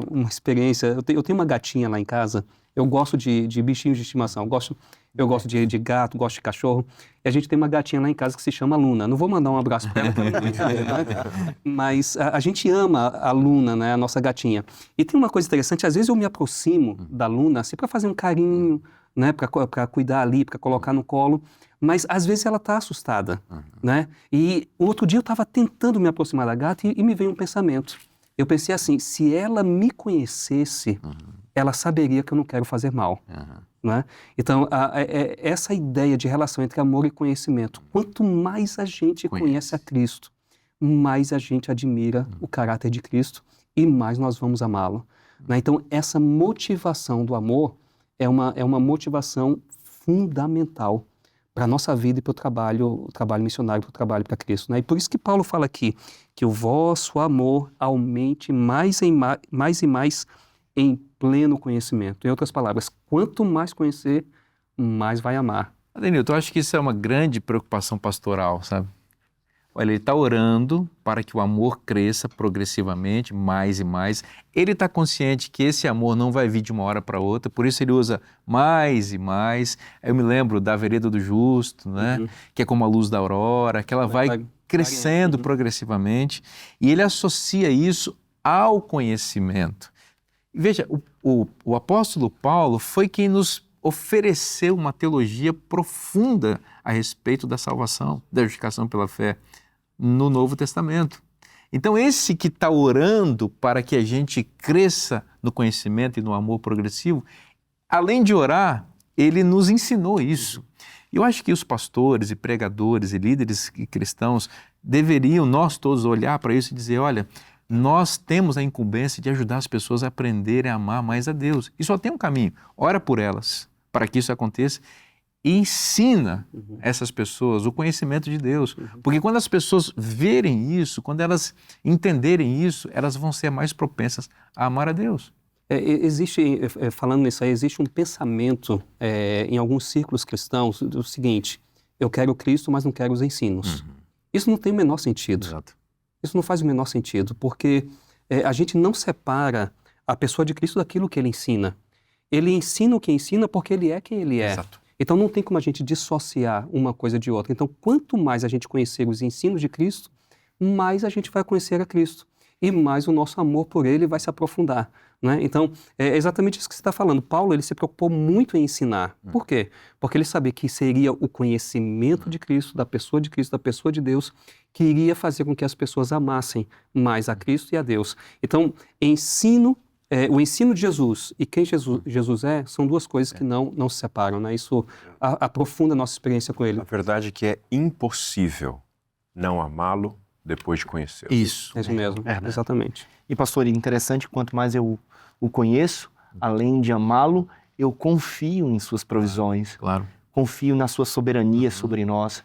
uma experiência. Eu tenho uma gatinha lá em casa. Eu gosto de bichinhos de estimação. Eu gosto de gato, gosto de cachorro. E a gente tem uma gatinha lá em casa que se chama Luna. Não vou mandar um abraço para ela, né? Mas a gente ama a Luna, né? A nossa gatinha. E tem uma coisa interessante, às vezes eu me aproximo da Luna assim, para fazer um carinho, né? Para cuidar ali, para colocar no colo. Mas às vezes ela está assustada, né? E outro dia eu estava tentando me aproximar da gata e me veio um pensamento. Eu pensei assim, se ela me conhecesse, ela saberia que eu não quero fazer mal. Né? Então, essa ideia de relação entre amor e conhecimento, quanto mais a gente conhece a Cristo, mais a gente admira o caráter de Cristo e mais nós vamos amá-lo. Né? Então, essa motivação do amor é uma motivação fundamental para a nossa vida e para o trabalho missionário, para o trabalho para Cristo. Né? E por isso que Paulo fala aqui, que o vosso amor aumente mais e mais em pleno conhecimento. Em outras palavras, quanto mais conhecer, mais vai amar. Adenilton, eu acho que isso é uma grande preocupação pastoral, sabe? Olha, ele está orando para que o amor cresça progressivamente, mais e mais. Ele está consciente que esse amor não vai vir de uma hora para outra, por isso ele usa mais e mais. Eu me lembro da vereda do justo, né? Que é como a luz da aurora, que ela vai crescendo progressivamente. E ele associa isso ao conhecimento. Veja, o apóstolo Paulo foi quem nos ofereceu uma teologia profunda a respeito da salvação, da justificação pela fé no Novo Testamento. Então, esse que está orando para que a gente cresça no conhecimento e no amor progressivo, além de orar, ele nos ensinou isso. Eu acho que os pastores e pregadores e líderes cristãos deveriam, nós todos, olhar para isso e dizer, olha, nós temos a incumbência de ajudar as pessoas a aprenderem a amar mais a Deus. E só tem um caminho, ora por elas, para que isso aconteça, e ensina essas pessoas o conhecimento de Deus. Porque quando as pessoas verem isso, quando elas entenderem isso, elas vão ser mais propensas a amar a Deus. Falando nisso aí, existe um pensamento em alguns círculos cristãos do seguinte, eu quero Cristo, mas não quero os ensinos. Isso não tem o menor sentido. Exato. Isso não faz o menor sentido, porque a gente não separa a pessoa de Cristo daquilo que ele ensina. ele ensina o que ensina porque ele é quem ele é. Exato. Então não tem como a gente dissociar uma coisa de outra. Então quanto mais a gente conhecer os ensinos de Cristo, mais a gente vai conhecer a Cristo. E mais o nosso amor por ele vai se aprofundar, né? Então, é exatamente isso que você está falando. Paulo, ele se preocupou muito em ensinar. Por quê? Porque ele sabia que seria o conhecimento de Cristo, da pessoa de Deus, que iria fazer com que as pessoas amassem mais a Cristo e a Deus. Então, o ensino de Jesus e quem Jesus é, são duas coisas que não se separam, né? Isso aprofunda a nossa experiência com ele. A verdade é que é impossível não amá-lo depois de conhecê-lo. Isso. É isso mesmo, exatamente. E pastor, interessante, quanto mais eu o conheço, além de amá-lo, eu confio em suas provisões. Claro. Confio na sua soberania sobre nós.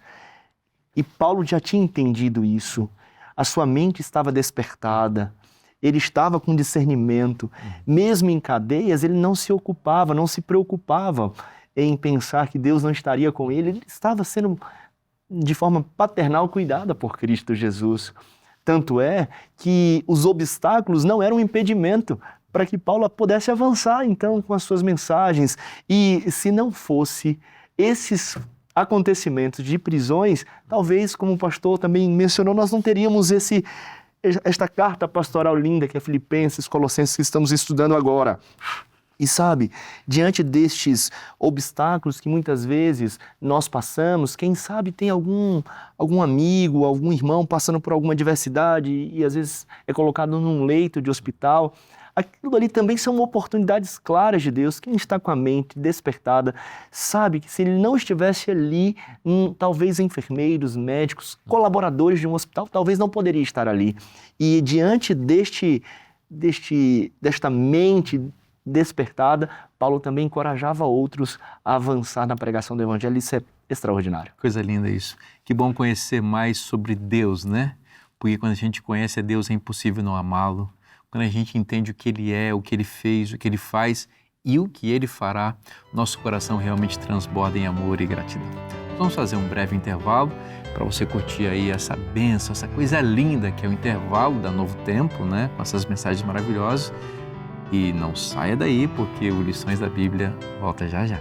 E Paulo já tinha entendido isso. A sua mente estava despertada. Ele estava com discernimento. Mesmo em cadeias, ele não se ocupava, não se preocupava em pensar que Deus não estaria com ele. Ele estava sendo, de forma paternal, cuidada por Cristo Jesus. Tanto é que os obstáculos não eram um impedimento para que Paulo pudesse avançar, então, com as suas mensagens. E se não fosse esses acontecimentos de prisões, talvez, como o pastor também mencionou, nós não teríamos esta carta pastoral linda que é Filipenses, Colossenses, que estamos estudando agora. E sabe, diante destes obstáculos que muitas vezes nós passamos, quem sabe tem algum amigo, algum irmão passando por alguma adversidade e às vezes é colocado num leito de hospital. Aquilo ali também são oportunidades claras de Deus. Quem está com a mente despertada sabe que se ele não estivesse ali, talvez enfermeiros, médicos, colaboradores de um hospital, talvez não poderia estar ali. E diante desta mente despertada, Paulo também encorajava outros a avançar na pregação do Evangelho. Isso é extraordinário. Coisa linda isso. Que bom conhecer mais sobre Deus, né? Porque quando a gente conhece a Deus é impossível não amá-lo. Quando a gente entende o que Ele é, o que Ele fez, o que Ele faz e o que Ele fará, nosso coração realmente transborda em amor e gratidão. Vamos fazer um breve intervalo para você curtir aí essa bênção, essa coisa linda que é o intervalo da Novo Tempo, né? Com essas mensagens maravilhosas. E não saia daí, porque o Lições da Bíblia volta já já.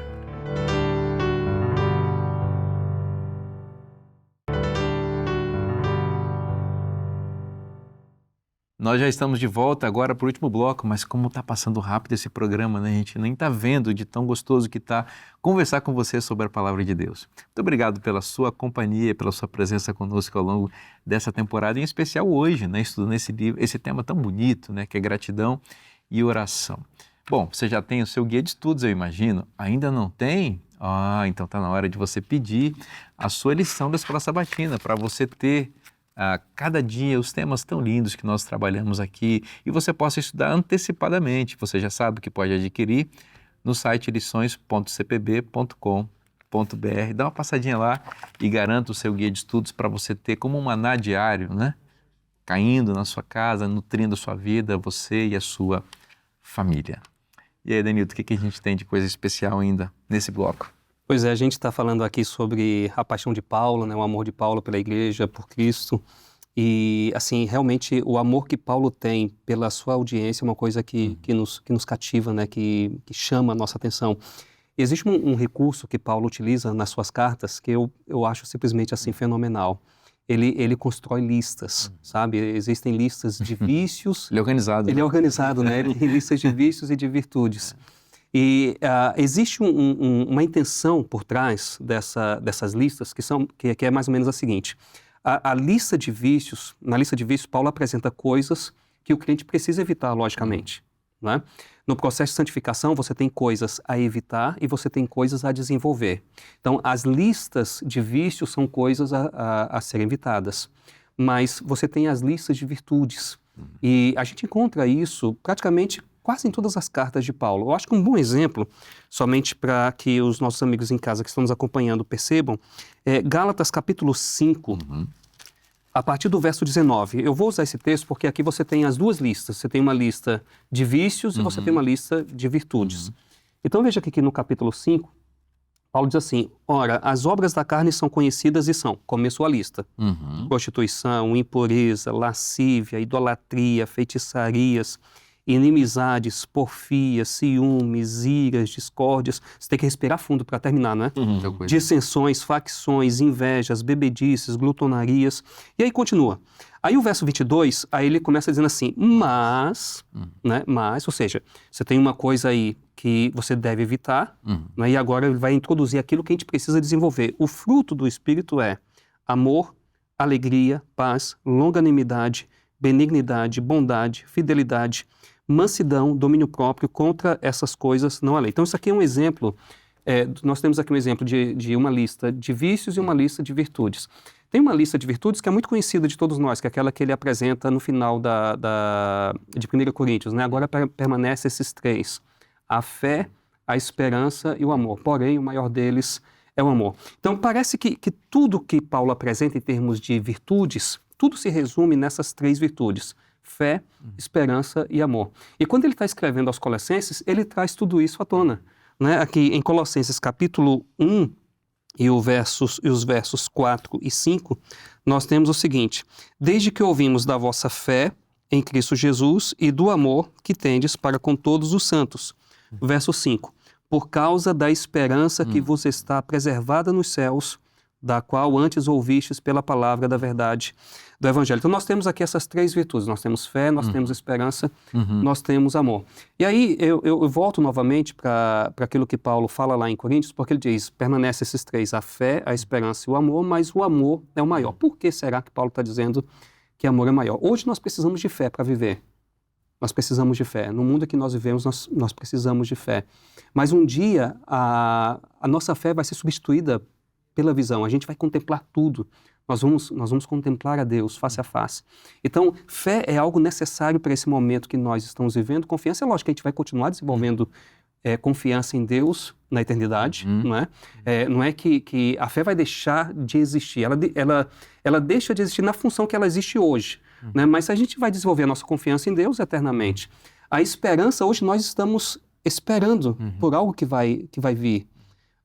Nós já estamos de volta agora para o último bloco, mas como está passando rápido esse programa, né? A gente nem está vendo de tão gostoso que está conversar com você sobre a Palavra de Deus. Muito obrigado pela sua companhia, pela sua presença conosco ao longo dessa temporada, em especial hoje, né? Estudando esse tema tão bonito, né? Que é gratidão e oração. Bom, você já tem o seu guia de estudos, eu imagino. Ainda não tem? Então está na hora de você pedir a sua lição da Escola Sabatina para você ter cada dia os temas tão lindos que nós trabalhamos aqui e você possa estudar antecipadamente. Você já sabe que pode adquirir no site lições.cpb.com.br. Dá uma passadinha lá e garanta o seu guia de estudos para você ter como um maná diário, né? Caindo na sua casa, nutrindo a sua vida, você e a sua família. E aí, Denilton, o que a gente tem de coisa especial ainda nesse bloco? Pois é, a gente está falando aqui sobre a paixão de Paulo, né, o amor de Paulo pela igreja, por Cristo. E, assim, realmente o amor que Paulo tem pela sua audiência é uma coisa que nos cativa, né, que chama a nossa atenção. E existe um recurso que Paulo utiliza nas suas cartas que eu acho simplesmente assim fenomenal. Ele constrói listas, sabe? Existem listas de vícios. Ele é organizado. Ele é organizado, né? Ele tem listas de vícios e de virtudes. E existe uma intenção por trás dessas listas que é mais ou menos a seguinte. Na lista de vícios, Paulo apresenta coisas que o crente precisa evitar, logicamente, né? No processo de santificação, você tem coisas a evitar e você tem coisas a desenvolver. Então, as listas de vícios são coisas a serem evitadas. Mas você tem as listas de virtudes. E a gente encontra isso praticamente quase em todas as cartas de Paulo. Eu acho que um bom exemplo, somente para que os nossos amigos em casa que estão nos acompanhando percebam, é Gálatas capítulo 5, a partir do verso 19. Eu vou usar esse texto porque aqui você tem as duas listas. Você tem uma lista de vícios e você tem uma lista de virtudes. Então veja que aqui no capítulo 5, Paulo diz assim: ora, as obras da carne são conhecidas e são, começou a lista, prostituição, impureza, lascívia, idolatria, feitiçarias, inimizades, porfias, ciúmes, iras, discórdias. Você tem que respirar fundo para terminar, não é? Dissensões, facções, invejas, bebedices, glutonarias. E aí continua. Aí o verso 22, aí ele começa dizendo assim, mas, né, mas, ou seja, você tem uma coisa aí que você deve evitar, né, e agora ele vai introduzir aquilo que a gente precisa desenvolver. O fruto do Espírito é amor, alegria, paz, longanimidade, benignidade, bondade, fidelidade, mansidão, domínio próprio. Contra essas coisas não há lei. Então isso aqui é um exemplo, nós temos aqui um exemplo de uma lista de vícios e uma lista de virtudes. Tem uma lista de virtudes que é muito conhecida de todos nós, que é aquela que ele apresenta no final de 1 Coríntios, né? Agora permanece esses 3, a fé, a esperança e o amor. Porém, o maior deles é o amor. Então, parece que tudo que Paulo apresenta em termos de virtudes, tudo se resume nessas 3 virtudes, fé, esperança e amor. E quando ele está escrevendo aos Colossenses, ele traz tudo isso à tona, né? Aqui em Colossenses capítulo 1, e os versos 4 e 5, nós temos o seguinte: desde que ouvimos da vossa fé em Cristo Jesus e do amor que tendes para com todos os santos. Verso 5, por causa da esperança que vos está preservada nos céus, da qual antes ouvistes pela palavra da verdade do Evangelho. Então nós temos aqui essas 3 virtudes, nós temos fé, nós temos esperança, nós temos amor. E aí eu volto novamente para aquilo que Paulo fala lá em Coríntios, porque ele diz, permanece esses 3, a fé, a esperança e o amor, mas o amor é o maior. Por que será que Paulo está dizendo que amor é maior? Hoje nós precisamos de fé para viver. Nós precisamos de fé. No mundo que nós vivemos, nós precisamos de fé. Mas um dia a nossa fé vai ser substituída pela visão. A gente vai contemplar tudo. Nós vamos contemplar a Deus face a face. Então, fé é algo necessário para esse momento que nós estamos vivendo. Confiança é lógico que a gente vai continuar desenvolvendo confiança em Deus na eternidade, não é? Não é que a fé vai deixar de existir. Ela deixa de existir na função que ela existe hoje, né? Mas a gente vai desenvolver a nossa confiança em Deus eternamente. A esperança, hoje nós estamos esperando por algo que vai vir.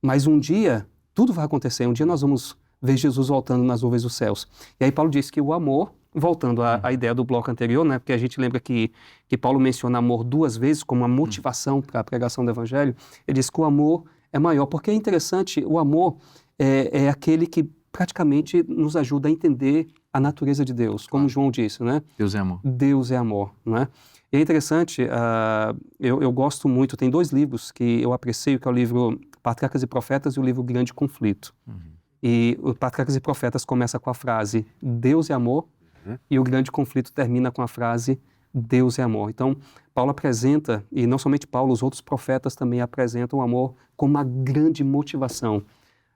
Mas um dia, tudo vai acontecer. Um dia nós vamos ver Jesus voltando nas nuvens dos céus. E aí Paulo diz que o amor, voltando à ideia do bloco anterior, né, porque a gente lembra que Paulo menciona amor 2 vezes como uma motivação para a pregação do Evangelho, ele diz que o amor é maior, porque é interessante, o amor é aquele que praticamente nos ajuda a entender a natureza de Deus, como João disse, né? Deus é amor. Deus é amor, não é? E é interessante, eu gosto muito, tem 2 livros que eu aprecio, que é o livro Patriarcas e Profetas e o livro Grande Conflito. E o Patriarcas e Profetas começa com a frase Deus é amor, e o Grande Conflito termina com a frase Deus é amor. Então, Paulo apresenta, e não somente Paulo, os outros profetas também apresentam o amor como uma grande motivação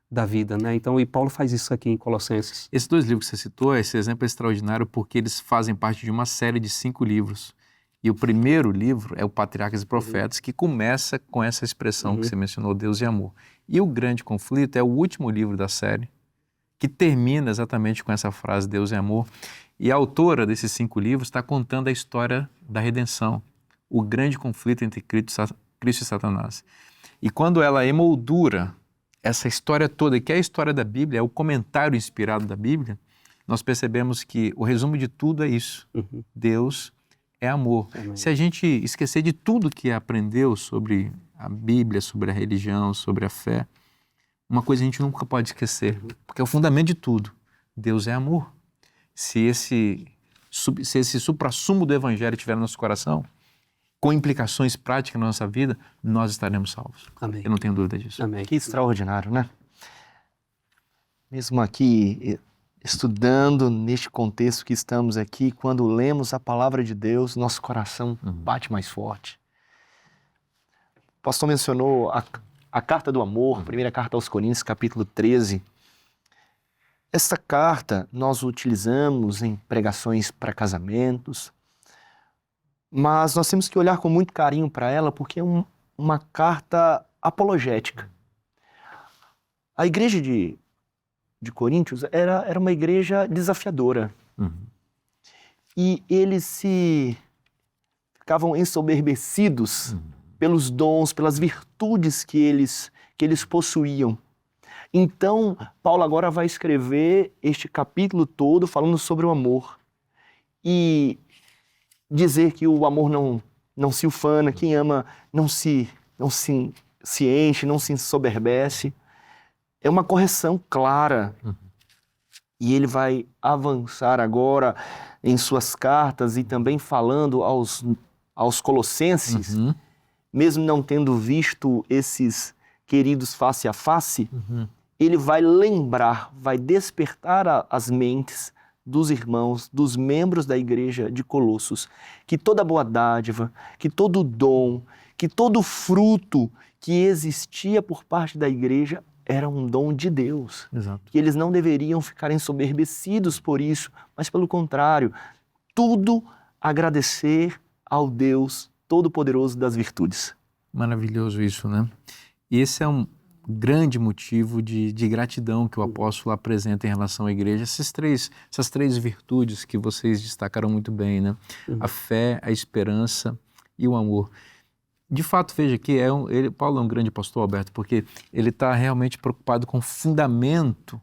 da vida, né? Então, e Paulo faz isso aqui em Colossenses. Esses 2 livros que você citou, esse exemplo é extraordinário porque eles fazem parte de uma série de 5 livros. E o primeiro livro é o Patriarcas e Profetas, que começa com essa expressão que você mencionou, Deus e amor. E o Grande Conflito é o último livro da série, que termina exatamente com essa frase, Deus é amor. E a autora desses 5 livros está contando a história da redenção, o grande conflito entre Cristo e Satanás. E quando ela emoldura essa história toda, que é a história da Bíblia, é o comentário inspirado da Bíblia, nós percebemos que o resumo de tudo é isso. Deus é amor. Amém. Se a gente esquecer de tudo que aprendeu sobre a Bíblia, sobre a religião, sobre a fé, uma coisa a gente nunca pode esquecer, porque é o fundamento de tudo. Deus é amor. Se esse suprassumo do Evangelho estiver no nosso coração, com implicações práticas na nossa vida, nós estaremos salvos. Amém. Eu não tenho dúvida disso. Amém. Que extraordinário, né? Mesmo aqui, estudando neste contexto que estamos aqui, quando lemos a palavra de Deus, nosso coração bate mais forte. O pastor mencionou a carta do amor, a primeira carta aos Coríntios, capítulo 13. Esta carta nós utilizamos em pregações para casamentos, mas nós temos que olhar com muito carinho para ela, porque é uma carta apologética. A igreja de Coríntios era uma igreja desafiadora. E eles ficavam ensoberbecidos pelos dons, pelas virtudes que eles possuíam. Então, Paulo agora vai escrever este capítulo todo falando sobre o amor. E dizer que o amor não não se ufana, quem ama não se enche, não se ensoberbece. É uma correção clara. E ele vai avançar agora em suas cartas e também falando aos colossenses, mesmo não tendo visto esses queridos face a face, ele vai lembrar, vai despertar as mentes dos irmãos, dos membros da igreja de Colossos, que toda boa dádiva, que todo dom, que todo fruto que existia por parte da igreja era um dom de Deus. Exato. Que eles não deveriam ficar ensoberbecidos por isso, mas pelo contrário, tudo agradecer ao Deus Todo-Poderoso das virtudes. Maravilhoso isso, né? E esse é um grande motivo de gratidão que o apóstolo apresenta em relação à igreja. Essas três virtudes que vocês destacaram muito bem, né? A fé, a esperança e o amor. De fato, veja que Paulo é um grande pastor, Alberto, porque ele está realmente preocupado com o fundamento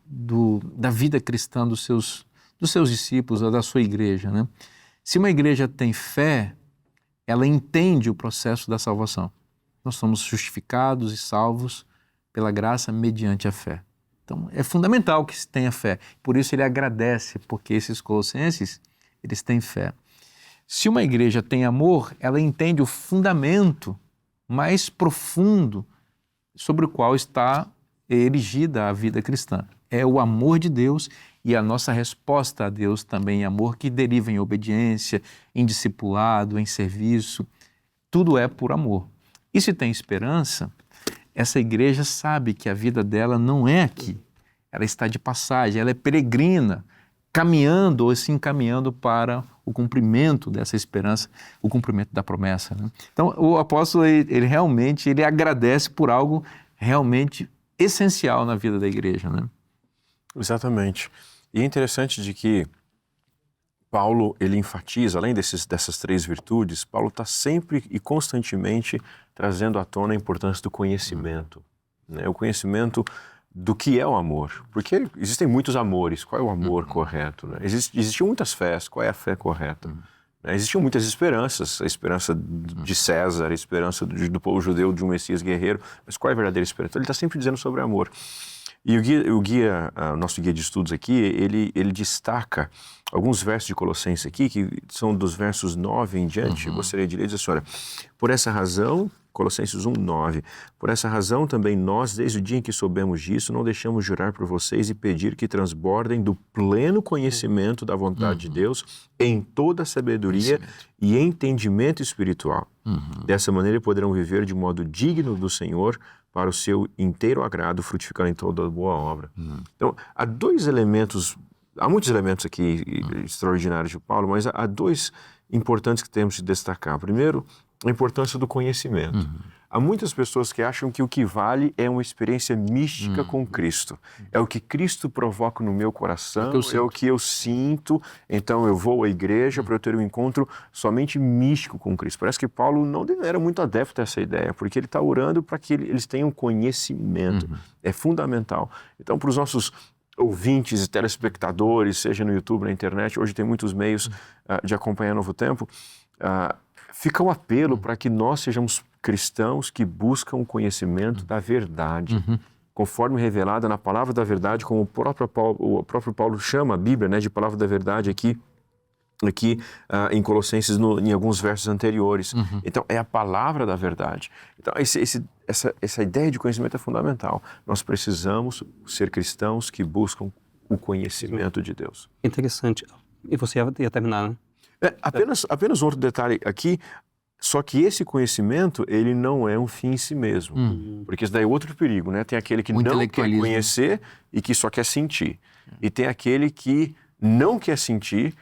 da vida cristã dos seus discípulos, da sua igreja, né? Se uma igreja tem fé, ela entende o processo da salvação. Nós somos justificados e salvos pela graça mediante a fé. Então, é fundamental que se tenha fé. Por isso ele agradece, porque esses colossenses, eles têm fé. Se uma igreja tem amor, ela entende o fundamento mais profundo sobre o qual está erigida a vida cristã. É o amor de Deus e a nossa resposta a Deus também em amor, que deriva em obediência, em discipulado, em serviço. Tudo é por amor. E se tem esperança, essa igreja sabe que a vida dela não é aqui. Ela está de passagem, ela é peregrina, caminhando ou se encaminhando para o cumprimento dessa esperança, o cumprimento da promessa, né? Então, o apóstolo, ele realmente agradece por algo realmente essencial na vida da igreja, né? Exatamente. E é interessante de que Paulo, ele enfatiza, além dessas três virtudes, Paulo está sempre e constantemente trazendo à tona a importância do conhecimento, né? O conhecimento do que é o amor. Porque existem muitos amores. Qual é o amor correto, né? Existiam muitas fés. Qual é a fé correta? Né? Existiam muitas esperanças. A esperança de César, a esperança do povo judeu de um Messias guerreiro. Mas qual é a verdadeira esperança? Então, ele está sempre dizendo sobre amor. E o nosso guia de estudos aqui, ele destaca alguns versos de Colossenses aqui, que são dos versos 9 em diante. Eu gostaria de ler e dizer assim, olha, por essa razão, Colossenses 1, 9, por essa razão também nós, desde o dia em que soubemos disso, não deixamos jurar por vocês e pedir que transbordem do pleno conhecimento da vontade de Deus em toda a sabedoria e entendimento espiritual. Dessa maneira poderão viver de modo digno do Senhor, para o seu inteiro agrado, frutificando em toda boa obra. Então, há muitos elementos aqui extraordinários de Paulo, mas há dois importantes que temos de destacar. Primeiro, a importância do conhecimento. Há muitas pessoas que acham que o que vale é uma experiência mística com Cristo. É o que Cristo provoca no meu coração, é o que eu sinto, então eu vou à igreja para eu ter um encontro somente místico com Cristo. Parece que Paulo não era muito adepto a essa ideia, porque ele está orando para que eles tenham conhecimento. É fundamental. Então, para os nossos ouvintes e telespectadores, seja no YouTube, na internet, hoje tem muitos meios de acompanhar Novo Tempo, fica um apelo para que nós sejamos cristãos que buscam o conhecimento da verdade, conforme revelada na palavra da verdade, como o próprio Paulo chama a Bíblia, né, de palavra da verdade aqui em Colossenses, em alguns versos anteriores. Então, é a palavra da verdade. Então, essa ideia de conhecimento é fundamental. Nós precisamos ser cristãos que buscam o conhecimento de Deus. Interessante. E você ia terminar, né? Apenas outro detalhe aqui, só que esse conhecimento, ele não é um fim em si mesmo. Porque isso daí é outro perigo, né? Tem aquele que não quer conhecer e que só quer sentir. E tem aquele que não quer sentir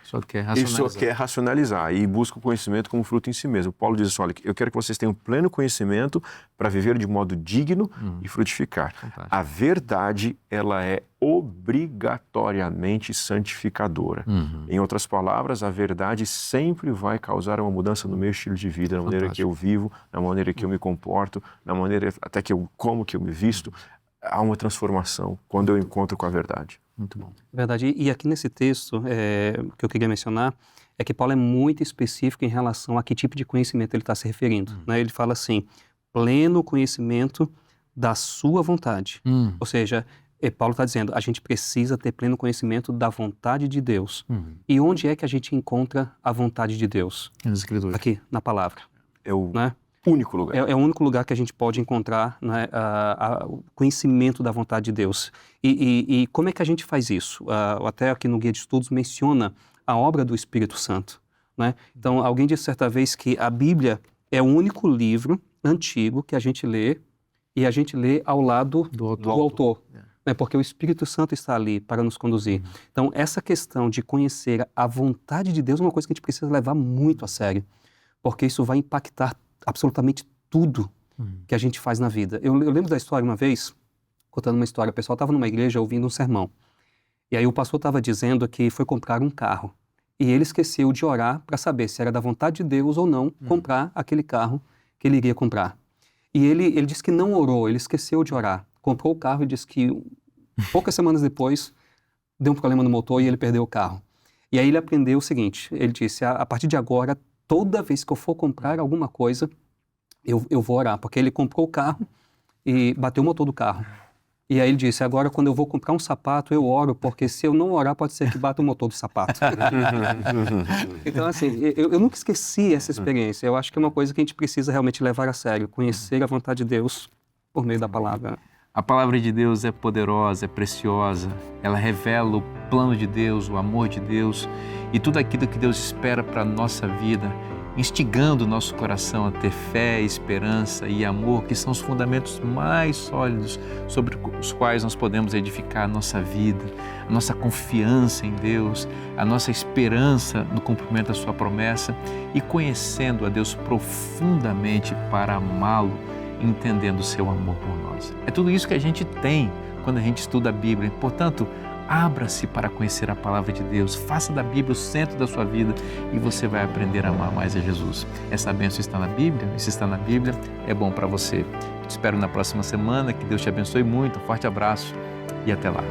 e só quer racionalizar e busca o conhecimento como fruto em si mesmo. Paulo diz assim, olha, eu quero que vocês tenham pleno conhecimento para viver de modo digno e frutificar. Fantástico. A verdade, ela é obrigatoriamente santificadora. Em outras palavras, a verdade sempre vai causar uma mudança no meu estilo de vida, na maneira que eu vivo, na maneira que eu me comporto, na maneira até que eu como, que eu me visto. há uma transformação quando eu encontro com a verdade. Muito bom. Verdade. E aqui nesse texto, que eu queria mencionar, é que Paulo é muito específico em relação a que tipo de conhecimento ele está se referindo. Né? Ele fala assim, pleno conhecimento da sua vontade. Ou seja, Paulo está dizendo, a gente precisa ter pleno conhecimento da vontade de Deus. E onde é que a gente encontra a vontade de Deus? Nas Escrituras. Aqui, na palavra. É o Né? único lugar. É o único lugar que a gente pode encontrar, né, o conhecimento da vontade de Deus. E como é que a gente faz isso? Até aqui no Guia de Estudos menciona a obra do Espírito Santo. Né? Então, alguém disse certa vez que a Bíblia é o único livro antigo que a gente lê e a gente lê ao lado do autor. Né? Porque o Espírito Santo está ali para nos conduzir. Então, essa questão de conhecer a vontade de Deus é uma coisa que a gente precisa levar muito a sério, porque isso vai impactar absolutamente tudo que a gente faz na vida. Eu lembro da história uma vez, contando uma história, o pessoal estava numa igreja ouvindo um sermão. E aí o pastor estava dizendo que foi comprar um carro. E ele esqueceu de orar para saber se era da vontade de Deus ou não comprar aquele carro que ele iria comprar. E ele disse que não orou, ele esqueceu de orar. Comprou o carro e disse que poucas semanas depois deu um problema no motor e ele perdeu o carro. E aí ele aprendeu o seguinte, ele disse, a partir de agora, toda vez que eu for comprar alguma coisa, eu vou orar, porque ele comprou o carro e bateu o motor do carro. E aí ele disse, agora quando eu vou comprar um sapato, eu oro, porque se eu não orar, pode ser que bata o motor do sapato. Então, assim, eu nunca esqueci essa experiência. Eu acho que é uma coisa que a gente precisa realmente levar a sério, conhecer a vontade de Deus por meio da palavra. A palavra de Deus é poderosa, é preciosa. Ela revela o plano de Deus, o amor de Deus e tudo aquilo que Deus espera para a nossa vida, instigando o nosso coração a ter fé, esperança e amor, que são os fundamentos mais sólidos sobre os quais nós podemos edificar a nossa vida, a nossa confiança em Deus, a nossa esperança no cumprimento da sua promessa e conhecendo a Deus profundamente para amá-lo, entendendo o seu amor por nós. É tudo isso que a gente tem quando a gente estuda a Bíblia. Portanto, abra-se para conhecer a palavra de Deus, faça da Bíblia o centro da sua vida e você vai aprender a amar mais a Jesus. Essa bênção está na Bíblia, e se está na Bíblia, é bom para você. Te espero na próxima semana, que Deus te abençoe muito, um forte abraço e até lá.